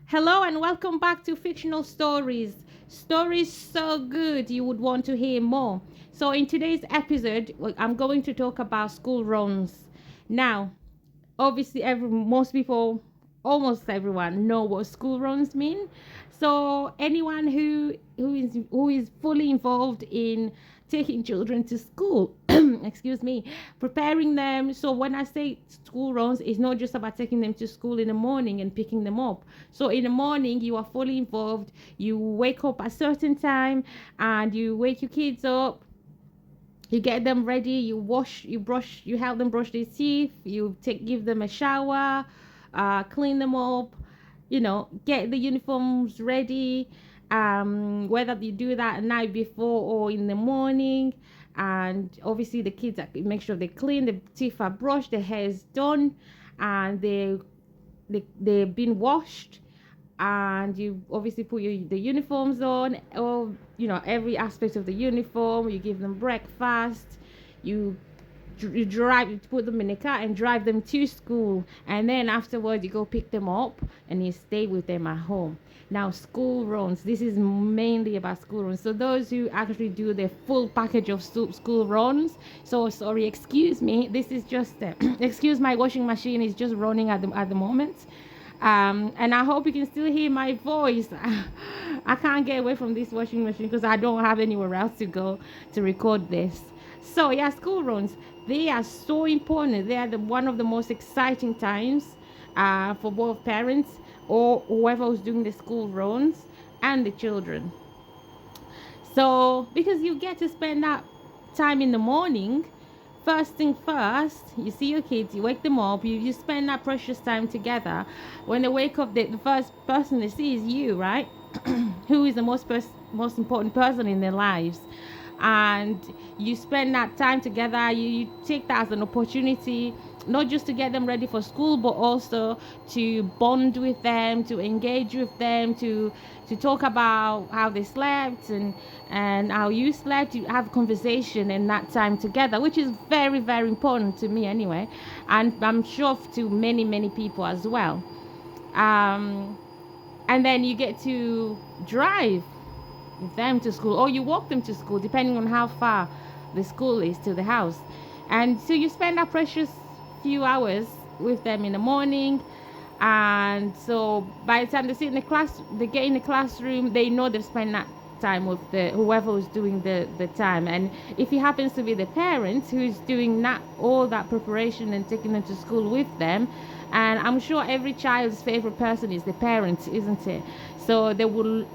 Hello and welcome back to Fictional Stories. Stories so good you would want to hear more. So, in today's episode, I'm going to talk about school runs. Now, obviously, most people, almost everyone, know what school runs mean. So, anyone who is fully involved in taking children to school, excuse me, preparing them. So when I say school runs, it's not just about taking them to school in the morning and picking them up. So in the morning, you are fully involved. You wake up at a certain time and you wake your kids up. You get them ready, you wash, you brush, you help them brush their teeth, give them a shower, clean them up, get the uniforms ready. Whether you do that at night before or in the morning, and obviously the kids make sure they clean, the teeth are brushed, the hair is done, and they've been washed, and you obviously put the uniforms on, or every aspect of the uniform. You give them breakfast, you you put them in a car and drive them to school, and then afterwards you go pick them up and you stay with them at home. Now, school runs, this is mainly about school runs. So those who actually do the full package of school runs, so sorry, excuse me, this is just excuse my washing machine is just running at the moment. And I hope you can still hear my voice. I can't get away from this washing machine because I don't have anywhere else to go to record this. So yeah, school runs, they are so important. They are one of the most exciting times for both parents or whoever was doing the school runs and the children. So because you get to spend that time in the morning. First thing first, you see your kids, you wake them up, you spend that precious time together. When they wake up, the first person they see is you, right? Who is the most important person in their lives. And you spend that time together. You take that as an opportunity, not just to get them ready for school, but also to bond with them, to engage with them, to talk about how they slept and how you slept. You have conversation in that time together, which is very, very important to me anyway, and I'm sure to many people as well. And then you get to drive them to school, or you walk them to school, depending on how far the school is to the house. And so you spend that precious few hours with them in the morning. And so by the time they sit in the class, they get in the classroom, they know they've spent that time with the whoever was doing the time. And if it happens to be the parents who's doing all that preparation and taking them to school with them, and I'm sure every child's favorite person is the parent, isn't it? So they will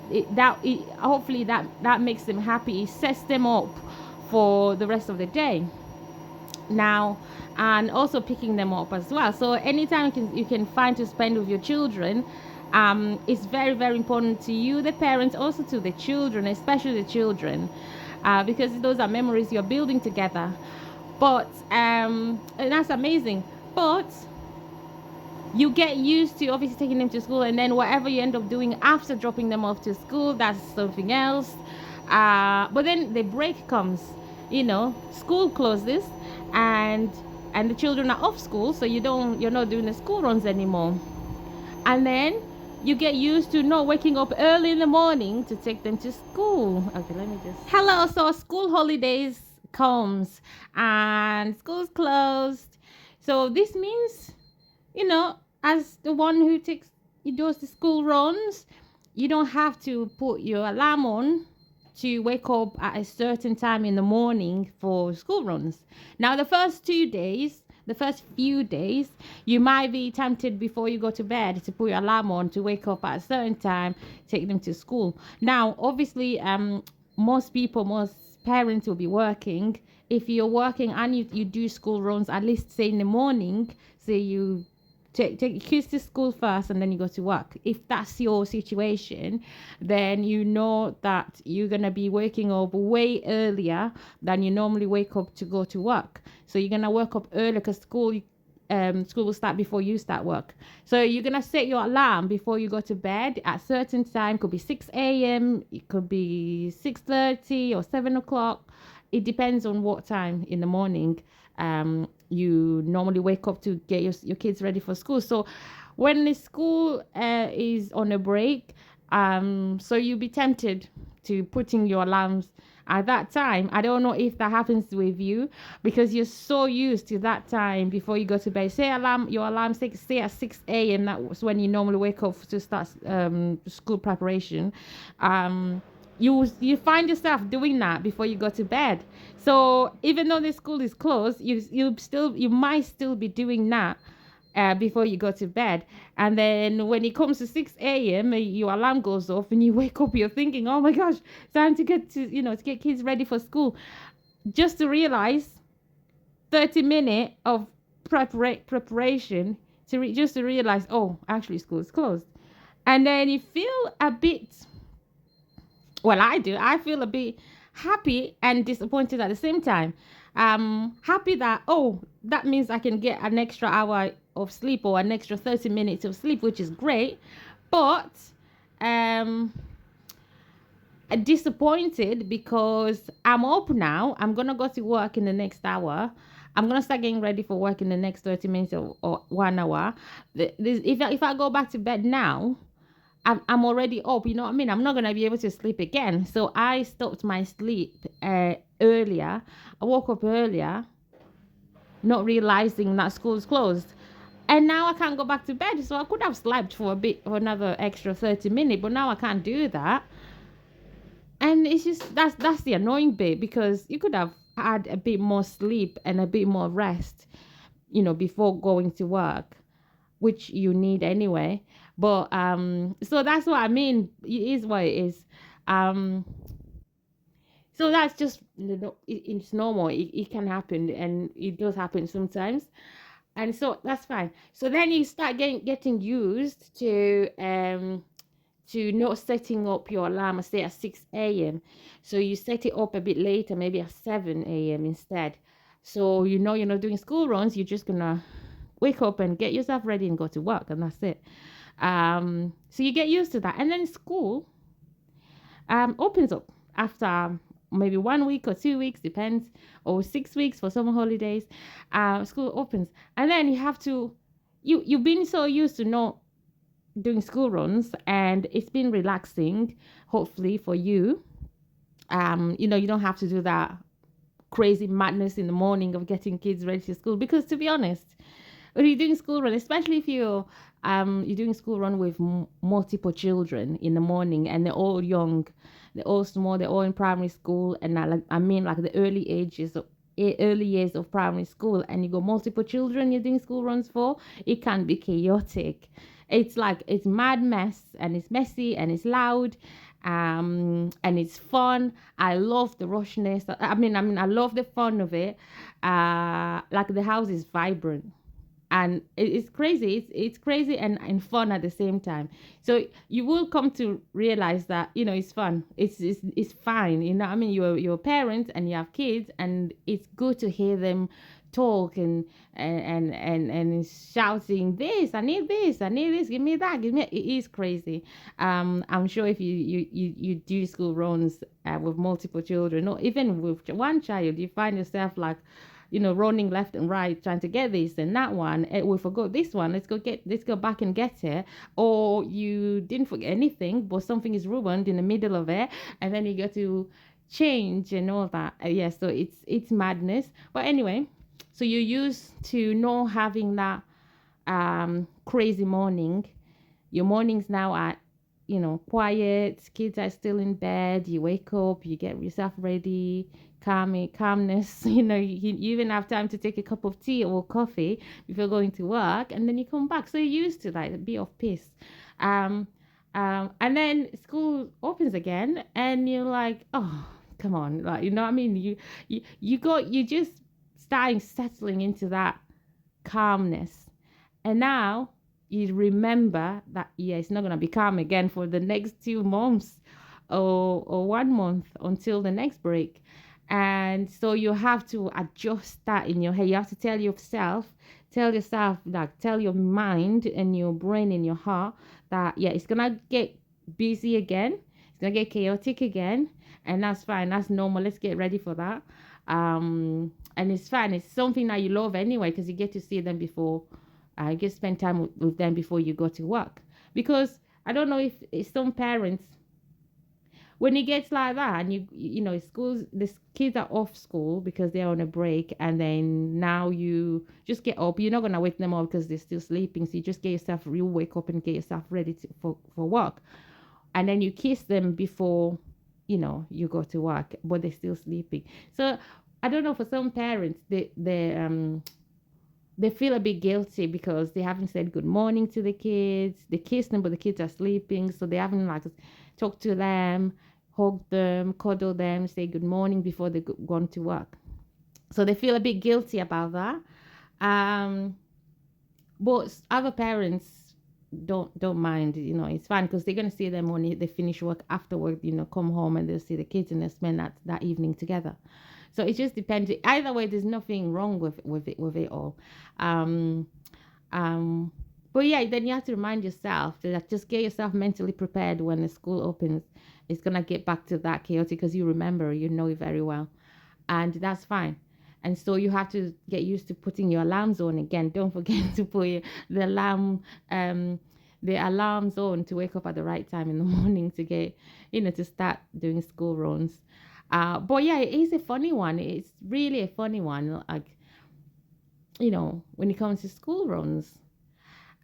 hopefully that makes them happy. It sets them up for the rest of the day. Now, and also picking them up as well. So anytime you can find to spend with your children, it's very, very important to you, the parents, also to the children, especially the children, because those are memories you're building together. But and that's amazing. But you get used to obviously taking them to school, and then whatever you end up doing after dropping them off to school, that's something else. But then the break comes, school closes, and the children are off school, so you're not doing the school runs anymore. And then you get used to not waking up early in the morning to take them to school. Okay, let me just hello. So school holidays comes and school's closed. So this means, as the one who does the school runs, you don't have to put your alarm on to wake up at a certain time in the morning for school runs. Now, the first few days, you might be tempted before you go to bed to put your alarm on to wake up at a certain time, take them to school. Now, obviously, most parents will be working. If you're working and you do school runs, at least say in the morning, say you take your kids to school first and then you go to work. If that's your situation, then you know that you're going to be waking up way earlier than you normally wake up to go to work. So you're going to wake up early because school will start before you start work. So you're going to set your alarm before you go to bed at a certain time. Could be 6 a.m. It could be 6:30 or 7 o'clock. It depends on what time in the morning you normally wake up to get your kids ready for school. So when the school is on a break, so you'll be tempted to putting your alarms at that time. I don't know if that happens with you because you're so used to that time before you go to bed. Say your alarm say at 6 a.m. That was when you normally wake up to start school preparation. You find yourself doing that before you go to bed. So even though the school is closed, you might still be doing that before you go to bed. And then when it comes to 6 a.m., your alarm goes off and you wake up, you're thinking, oh my gosh, time to get to get kids ready for school. Just to realize 30 minutes of preparation just to realize, oh, actually school is closed. And then you feel a bit, well, I feel a bit happy and disappointed at the same time. Happy that, oh, that means I can get an extra hour of sleep or an extra 30 minutes of sleep, which is great. But um disappointed because I'm up now. I'm gonna go to work in the next hour. I'm gonna start getting ready for work in the next 30 minutes or 1 hour. If I go back to bed now, I'm already up, you know what I mean? I'm not going to be able to sleep again. So I stopped my sleep earlier. I woke up earlier, not realizing that school's closed. And now I can't go back to bed. So I could have slept for a bit, for another extra 30 minutes, but now I can't do that. And it's just, that's the annoying bit because you could have had a bit more sleep and a bit more rest, before going to work, which you need anyway. But so that's what I mean. It is what it is. Um so that's just, it's normal. It can happen, and it does happen sometimes. And so that's fine. So then you start getting used to not setting up your alarm, say at 6 a.m. So you set it up a bit later, maybe at 7 a.m. instead. So you're not doing school runs, you're just gonna wake up and get yourself ready and go to work, and that's it. So you get used to that, and then school opens up after maybe 1 week or 2 weeks, depends, or 6 weeks for summer holidays. School opens, and then you have to, you've been so used to not doing school runs, and it's been relaxing, hopefully for you. You don't have to do that crazy madness in the morning of getting kids ready for school, because to be honest, when you're doing school run, especially if you're doing school run with multiple children in the morning, and they're all young, they're all small, they're all in primary school, and like the early years of primary school, and you got multiple children you're doing school runs for, it can be chaotic. It's like, it's mad mess, and it's messy, and it's loud, and it's fun. I love the rushness. I love the fun of it. Like, the house is vibrant, and it's crazy. It's crazy and fun at the same time. So you will come to realize that, it's fun. It's fine. You're a parent and you have kids, and it's good to hear them talk and shouting, this, I need this, I need this, give me that, give me. It is crazy. I'm sure if you do school runs with multiple children, or even with one child, you find yourself like, running left and right, trying to get this and that one. We forgot this one. Let's go back and get it. Or you didn't forget anything, but something is ruined in the middle of it, and then you got to change and all that. Yeah, so it's madness. But anyway, so you're used to not having that crazy morning. Your mornings now are, quiet. Kids are still in bed. You wake up, you get yourself ready, calmness. You even have time to take a cup of tea or coffee before going to work, and then you come back. So you're used to that, a bit of peace. And then school opens again, and you're like, oh, come on, like, what I mean? You just starting settling into that calmness, and now you remember that, yeah, it's not going to be calm again for the next 2 months, or 1 month, until the next break. And so you have to adjust that in your head. You have to tell yourself, like, tell your mind and your brain and your heart that, yeah, it's going to get busy again, it's going to get chaotic again, and that's fine, that's normal. Let's get ready for that. And it's fine, it's something that you love anyway, because you get to see them before You can spend time with them before you go to work. Because I don't know if some parents, when it gets like that, and schools, the kids are off school because they're on a break, and then now you just get up. You're not gonna wake them up because they're still sleeping. So you just get yourself, you wake up and get yourself ready for work, and then you kiss them before you go to work, but they're still sleeping. So I don't know, for some parents, they feel a bit guilty because they haven't said good morning to the kids. They kiss them, but the kids are sleeping, so they haven't like talked to them, hug them, cuddle them, say good morning before they go on to work. So they feel a bit guilty about that. Um, but other parents don't mind. It's fine because they're gonna see them when they finish work after work. Come home and they'll see the kids and they spend that evening together. So it just depends. Either way, there's nothing wrong with it all. Um, um, but yeah, then you have to remind yourself that just get yourself mentally prepared when the school opens. It's gonna get back to that chaotic because you remember, you know it very well, and that's fine. And so you have to get used to putting your alarms on again. Don't forget to put the um, the alarms on to wake up at the right time in the morning to get, to start doing school runs. But yeah, it is a funny one. It's really a funny one. Like, when it comes to school runs.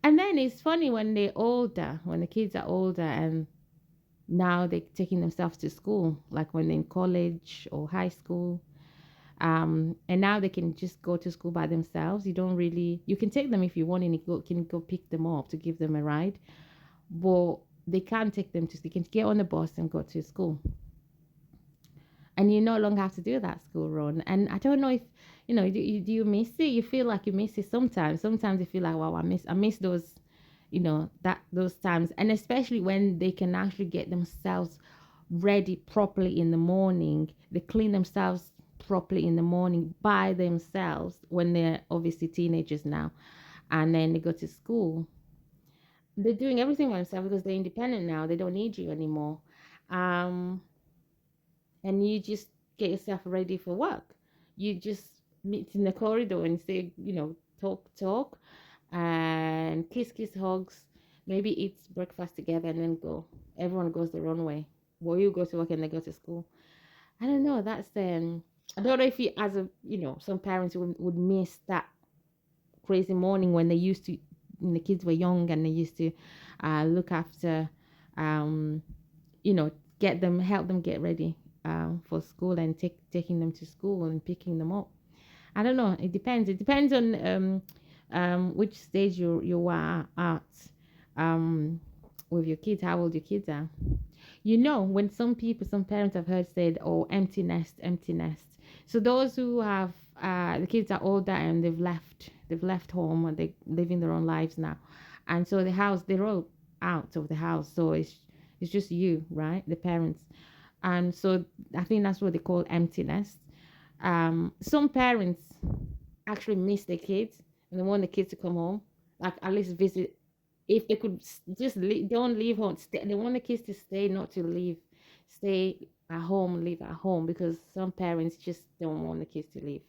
And then it's funny when they're older, when the kids are older and now they're taking themselves to school, like when they're in college or high school. And now they can just go to school by themselves. You can take them if you want, and you can go pick them up to give them a ride, but they can't take them they can get on the bus and go to school. And you no longer have to do that school run. And I don't know if, do you miss it? You feel like you miss it sometimes. Sometimes you feel like, wow, I miss those, those times. And especially when they can actually get themselves ready properly in the morning. They clean themselves properly in the morning by themselves when they're obviously teenagers now. And then they go to school. They're doing everything by themselves because they're independent now. They don't need you anymore. Um, and you just get yourself ready for work. You just meet in the corridor and say, talk, and kiss, hugs, maybe eat breakfast together and then go. Everyone goes their own way. Well, you go to work and they go to school. I don't know. I don't know if you, as a, some parents would miss that crazy morning when they used to, when the kids were young and they used to look after, um, you know, help them get ready for school and taking them to school and picking them up. I don't know. It depends. It depends on which stage you are at um, with your kids, how old your kids are. When some parents have heard said, "Oh, empty nest, empty nest." So those who have the kids are older and they've left home and they're living their own lives now, and so they're all out of the house. So it's just you, right, the parents, and so I think that's what they call emptiness. Some parents actually miss their kids and they want the kids to come home, like at least visit. If they could just don't leave home, stay. They want the kids to stay, not to leave. Stay at home, live at home, because some parents just don't want the kids to leave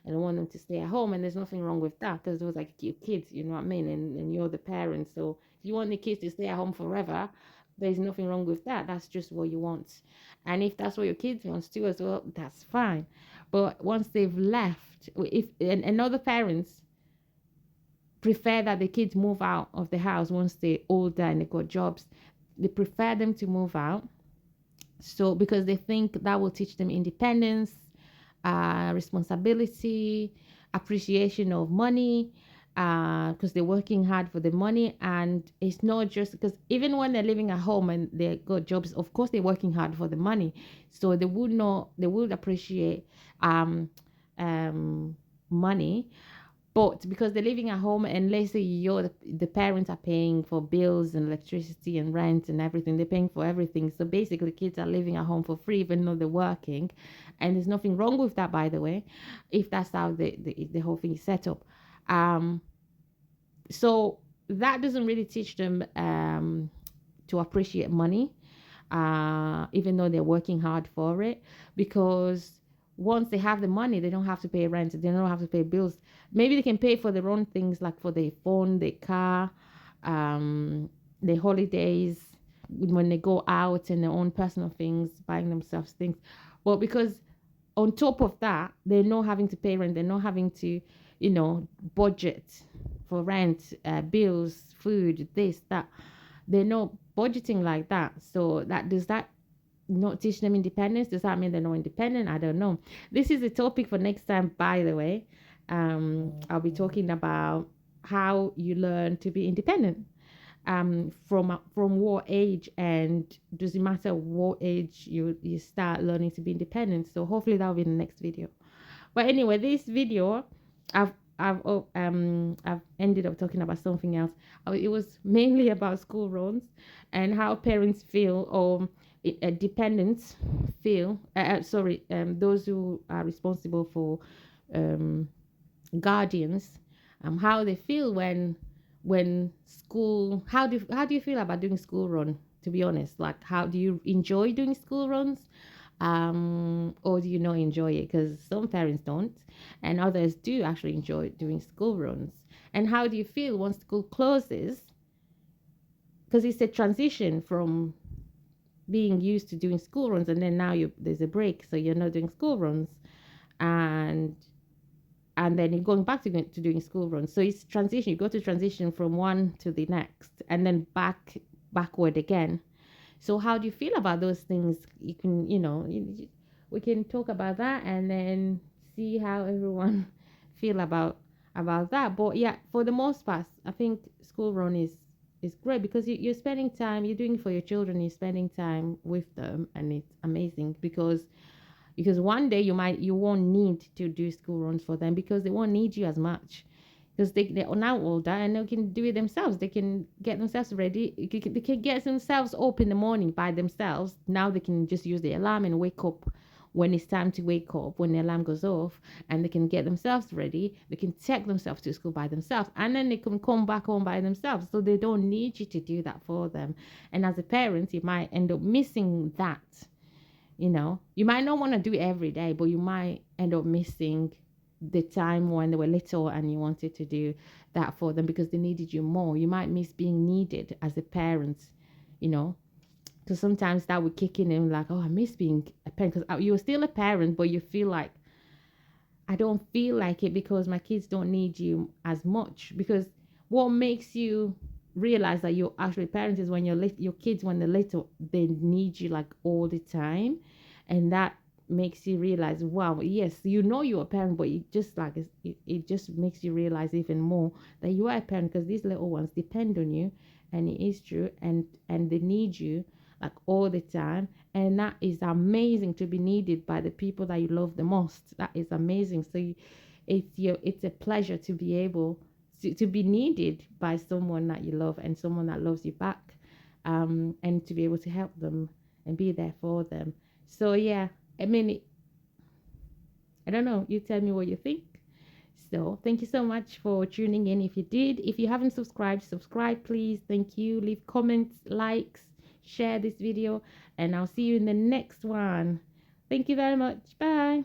and they want them to stay at home. And there's nothing wrong with that because those are your kids, you know what I mean? And you're the parents. So if you want the kids to stay at home forever, there's nothing wrong with that. That's just what you want. And if that's what your kids wants to as well, that's fine. But once they've left, if and other parents prefer that the kids move out of the house once they're older and they got jobs, they prefer them to move out. So because they think that will teach them independence, responsibility, appreciation of money, because they're working hard for the money. And it's not just because even when they're living at home and they got jobs, of course they're working hard for the money. So they would appreciate um, money. But because they're living at home, and let's say the parents are paying for bills and electricity and rent and everything, they're paying for everything. So basically, kids are living at home for free, even though they're working. And there's nothing wrong with that, by the way, if that's how the whole thing is set up. Um, so that doesn't really teach them to appreciate money, even though they're working hard for it, because once they have the money, they don't have to pay rent, they don't have to pay bills. Maybe they can pay for their own things, like for their phone, their car, their holidays, when they go out, and their own personal things, buying themselves things. But because on top of that, they're not having to pay rent, they're not having to, budget for rent, bills, food, this, that. They're not budgeting like that. So that does that not teach them independence? Does that mean they're not independent? I don't know. This is a topic for next time, by the way. I'll be talking about how you learn to be independent, from what age, and does it matter what age you start learning to be independent. So hopefully that'll be in the next video. But anyway, this video, I've I've ended up talking about something else. It was mainly about school runs and how parents feel, or dependents feel. Those who are responsible for guardians, how they feel when school. How do you feel about doing school run? To be honest, like, how do you enjoy doing school runs? Or do you not enjoy it? Because some parents don't, and others do actually enjoy doing school runs. And how do you feel once school closes? Because it's a transition from being used to doing school runs, and then now there's a break, so you're not doing school runs, and then you're going back to doing school runs. So it's transition. You go to transition from one to the next, and then backward again. So how do you feel about those things? You can, we can talk about that, and then see how everyone feel about that. But yeah, for the most part, I think school run is great, because you're spending time, you're doing it for your children, you're spending time with them, and it's amazing, because one day you won't need to do school runs for them, because they won't need you as much, because they're now older, and they can do it themselves. They can get themselves ready. They can get themselves up in the morning by themselves. Now they can just use the alarm and wake up when it's time to wake up, when the alarm goes off, and they can get themselves ready. They can take themselves to school by themselves, and then they can come back home by themselves. So they don't need you to do that for them. And as a parent, you might end up missing that. You might not want to do it every day, but you might end up missing the time when they were little and you wanted to do that for them because they needed you more. You might miss being needed as a parent, because sometimes that would kick in, like, oh, I miss being a parent, because you're still a parent, but you feel like, I don't feel like it because my kids don't need you as much. Because what makes you realize that you're actually a parent is when your kids, when they're little, they need you like all the time, and that makes you realize, wow, yes, you're a parent, but it just makes you realize even more that you are a parent, because these little ones depend on you, and it is true, and they need you like all the time. And that is amazing, to be needed by the people that you love the most. That is amazing. So it's a pleasure to be able to be needed by someone that you love, and someone that loves you back, and to be able to help them and be there for them. So yeah, I mean, I don't know. You tell me what you think. So thank you so much for tuning in. If you haven't subscribe, please. Thank you. Leave comments, likes, share this video, and I'll see you in the next one. Thank you very much. Bye.